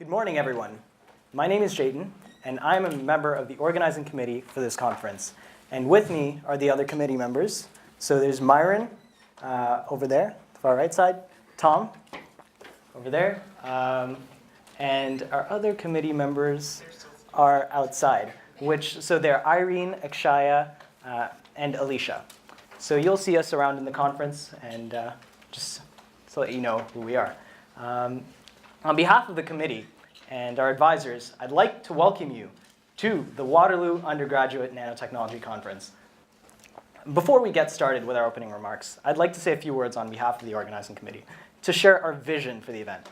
Good morning, everyone. My name is Jayden, and I'm a member of the organizing committee for this conference. And with me are the other committee members. So there's Myron over there, the far right side, Tom over there, and our other committee members are outside, so they're Irene, Akshaya, and Alicia. So you'll see us around in the conference, and just to let you know who we are. On behalf of the committee and our advisors, I'd like to welcome you to the Waterloo Undergraduate Nanotechnology Conference. Before we get started with our opening remarks, I'd like to say a few words on behalf of the organizing committee to share our vision for the event.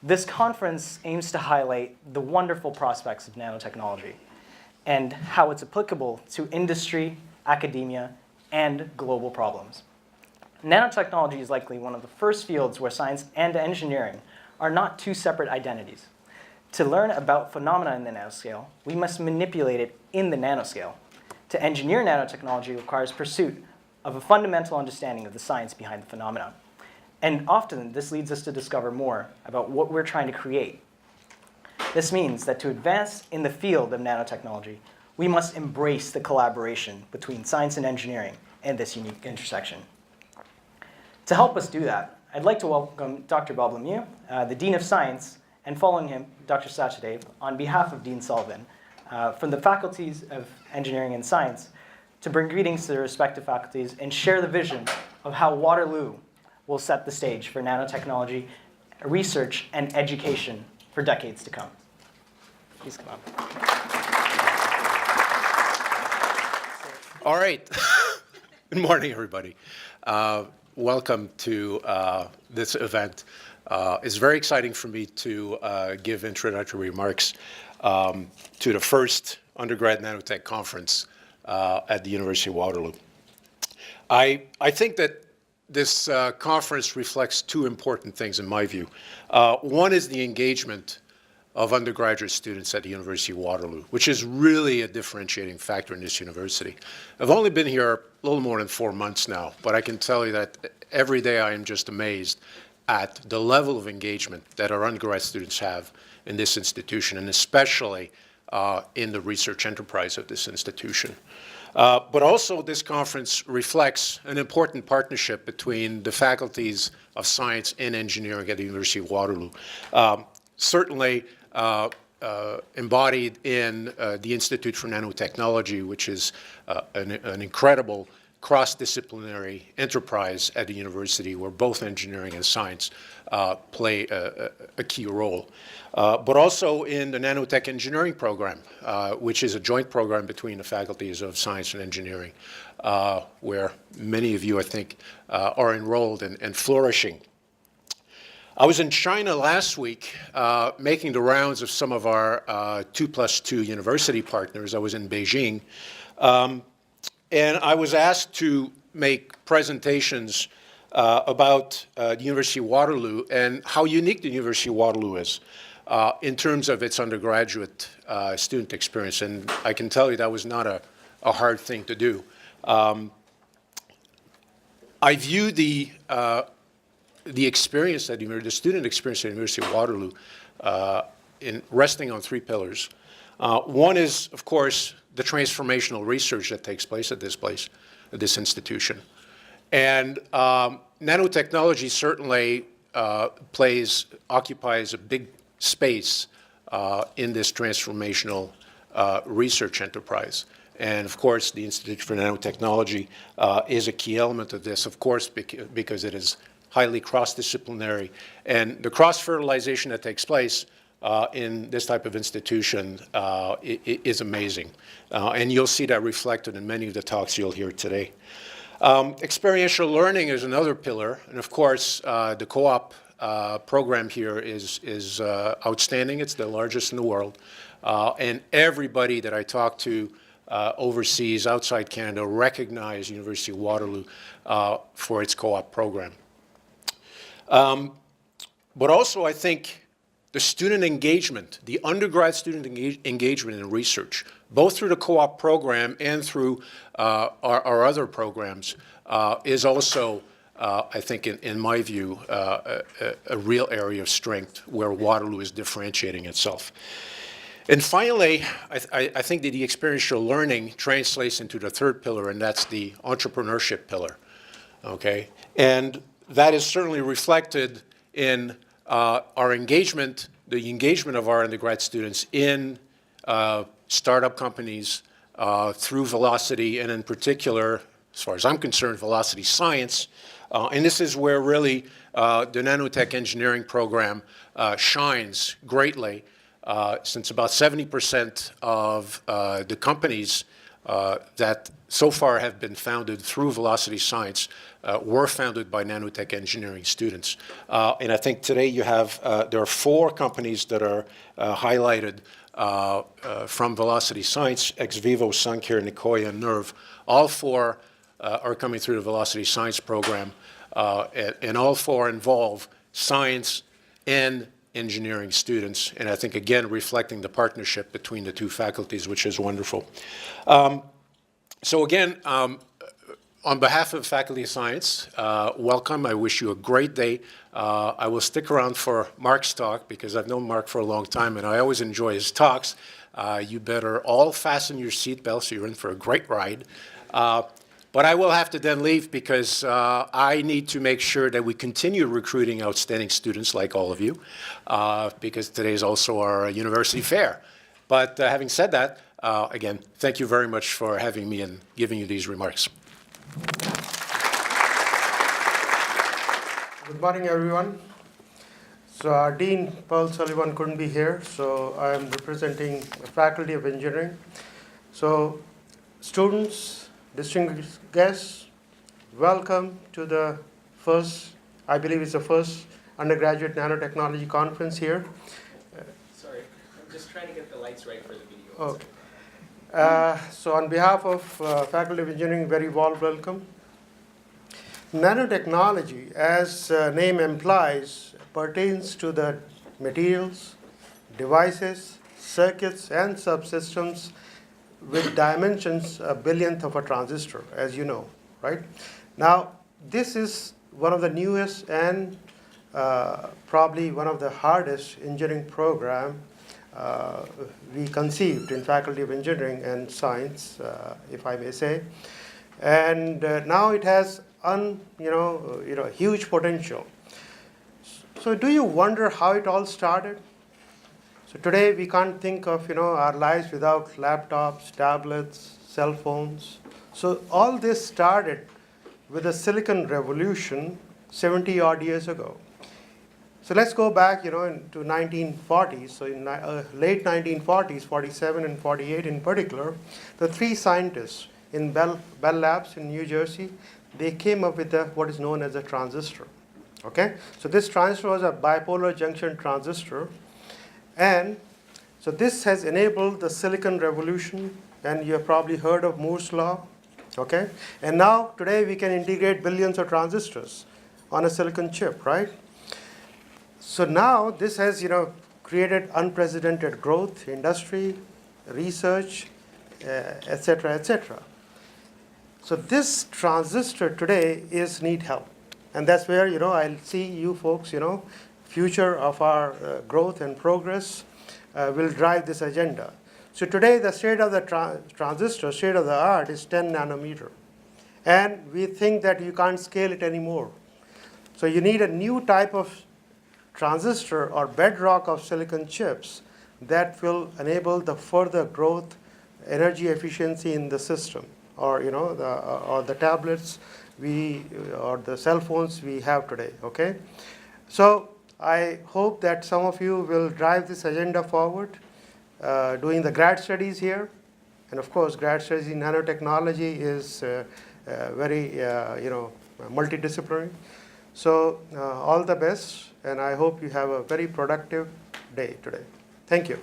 This conference aims to highlight the wonderful prospects of nanotechnology and how it's applicable to industry, academia, and global problems. Nanotechnology is likely one of the first fields where science and engineering are not two separate identities. To learn about phenomena in the nanoscale, we must manipulate it in the nanoscale. To engineer nanotechnology requires pursuit of a fundamental understanding of the science behind the phenomena. And often, this leads us to discover more about what we're trying to create. This means that to advance in the field of nanotechnology, we must embrace the collaboration between science and engineering and this unique intersection. To help us do that, I'd like to welcome Dr. Bob Lemieux, the Dean of Science, and following him, Dr. Sachdev, on behalf of Dean Sullivan, from the faculties of Engineering and Science, to bring greetings to their respective faculties and share the vision of how Waterloo will set the stage for nanotechnology, research, and education for decades to come. Please come up. All right. Good morning, everybody. Welcome to this event. It's very exciting for me to give introductory remarks to the first undergrad nanotech conference at the University of Waterloo. I think that this conference reflects two important things in my view. One is the engagement of undergraduate students at the University of Waterloo, which is really a differentiating factor in this university. I've only been here a little more than 4 months now, but I can tell you that every day I am just amazed at the level of engagement that our undergrad students have in this institution, and especially in the research enterprise of this institution. But also this conference reflects an important partnership between the faculties of science and engineering at the University of Waterloo. Certainly embodied in the Institute for Nanotechnology, which is an incredible cross-disciplinary enterprise at the university where both engineering and science play a key role. But also in the nanotech engineering program, which is a joint program between the faculties of science and engineering, where many of you, I think, are enrolled and flourishing. I was in China last week making the rounds of some of our 2+2 university partners. I was in Beijing. And I was asked to make presentations about the University of Waterloo and how unique the University of Waterloo is in terms of its undergraduate student experience. And I can tell you that was not a hard thing to do. I view the experience at the student experience at the University of Waterloo in resting on 3 pillars. One is, of course, the transformational research that takes place at this institution. And nanotechnology certainly occupies a big space in this transformational research enterprise. And of course, the Institute for Nanotechnology is a key element of this, of course, because it is highly cross-disciplinary. And the cross-fertilization that takes place in this type of institution is amazing. And you'll see that reflected in many of the talks you'll hear today. Experiential learning is another pillar. And of course, the co-op program here is outstanding. It's the largest in the world. And everybody that I talk to overseas, outside Canada, recognize University of Waterloo for its co-op program. But also, I think, the student engagement, the undergrad student engagement in research, both through the co-op program and through our other programs, is also I think, in my view, a real area of strength where Waterloo is differentiating itself. And finally, I think that the experiential learning translates into the third pillar, and that's the entrepreneurship pillar, okay? And that is certainly reflected in our engagement, the engagement of our undergrad students in startup companies through Velocity, and in particular, as far as I'm concerned, Velocity Science. And this is where really the nanotech engineering program shines greatly, since about 70% of the companies that so far have been founded through Velocity Science were founded by nanotech engineering students. And I think today you have, there are 4 companies that are highlighted from Velocity Science: Ex Vivo, Suncare, Nicoya, and Nerve. All 4 are coming through the Velocity Science program, and all 4 involve science and engineering students, and I think, again, reflecting the partnership between the 2 faculties, which is wonderful. So again, on behalf of Faculty of Science, welcome. I wish you a great day. I will stick around for Mark's talk, because I've known Mark for a long time, and I always enjoy his talks. You better all fasten your seatbelts, so you're in for a great ride. But I will have to then leave, because I need to make sure that we continue recruiting outstanding students like all of you, because today is also our university fair. But having said that, again, thank you very much for having me and giving you these remarks. Good morning, everyone. So our Dean, Pearl Sullivan, couldn't be here, so I am representing the Faculty of Engineering. So students, distinguished guests, welcome to the first, I believe it's the first undergraduate nanotechnology conference here. Sorry, I'm just trying to get the lights right for the video. Okay. So on behalf of Faculty of Engineering, very warm welcome. Nanotechnology, as name implies, pertains to the materials, devices, circuits, and subsystems with dimensions a billionth of a transistor, as you know, right? Now, this is one of the newest and probably one of the hardest engineering program we conceived in Faculty of Engineering and Science, if I may say. And now it has huge potential. So do you wonder how it all started? So today we can't think of our lives without laptops, tablets, cell phones. So all this started with the Silicon Revolution 70 odd years ago. So let's go back into 1940s. So in late 1940s, 47 and 48 in particular, the 3 scientists in Bell Labs in New Jersey, they came up with what is known as a transistor. Okay, so this transistor was a bipolar junction transistor. And so this has enabled the Silicon Revolution, and you have probably heard of Moore's Law, okay? And now, today, we can integrate billions of transistors on a silicon chip, right? So now, this has, created unprecedented growth, industry, research, et cetera, et cetera. So this transistor today need help. And that's where, I'll see you folks, future of our growth and progress will drive this agenda. So today, the state of the transistor, state of the art, is 10 nanometer. And we think that you can't scale it anymore. So you need a new type of transistor or bedrock of silicon chips that will enable the further growth, energy efficiency in the system, or the tablets or the cell phones we have today. Okay, so I hope that some of you will drive this agenda forward, doing the grad studies here. And of course, grad studies in nanotechnology is very, multidisciplinary. So all the best, and I hope you have a very productive day today. Thank you.